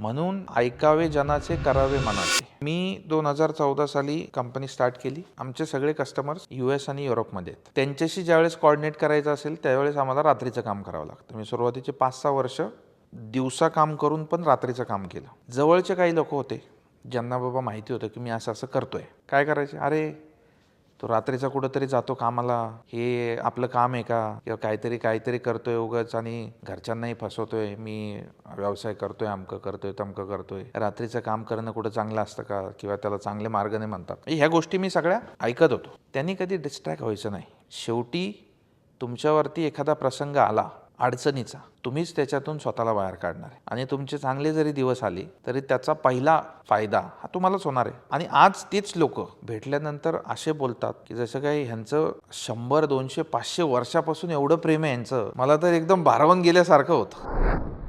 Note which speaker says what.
Speaker 1: म्हणून ऐकावे जनाचे करावे मनाचे. मी 2014 साली कंपनी स्टार्ट केली. आमचे सगळे कस्टमर्स US आणि युरोपमध्ये आहेत. त्यांच्याशी ज्यावेळेस कोऑर्डिनेट करायचं असेल त्यावेळेस आम्हाला रात्रीचं काम करावं लागतं. मी सुरुवातीचे 5-6 वर्ष दिवसा काम करून पण रात्रीचं काम केलं. जवळचे काही लोक होते ज्यांना बाबा माहिती होतं की मी असं असं करतोय. काय करायचे, अरे तो रात्रीचा कुठंतरी जातो कामाला, हे आपलं काम आहे का, किंवा काहीतरी करतोय उगाच आणि घरच्यांनाही फसवतोय, मी व्यवसाय करतोय, अमकं करतोय तमकं करतोय, रात्रीचं काम करणं कुठं चांगलं असतं का, किंवा त्याला चांगले मार्गाने म्हणतात. ह्या गोष्टी मी सगळ्या ऐकत होतो. त्यांनी कधी डिस्ट्रॅक्ट व्हायचं नाही. शेवटी तुमच्यावरती एखादा प्रसंग आला अडचणीचा, तुम्हीच त्याच्यातून स्वतःला बाहेर काढणार आहे. आणि तुमचे चांगले जरी दिवस आले तरी त्याचा पहिला फायदा हा तुम्हालाच होणार आहे. आणि आज तेच लोक भेटल्यानंतर असे बोलतात की जसं काही ह्यांचं 100, 200, 500 वर्षापासून एवढं प्रेम आहे यांचं, मला तर एकदम भारावून गेल्यासारखं होतं.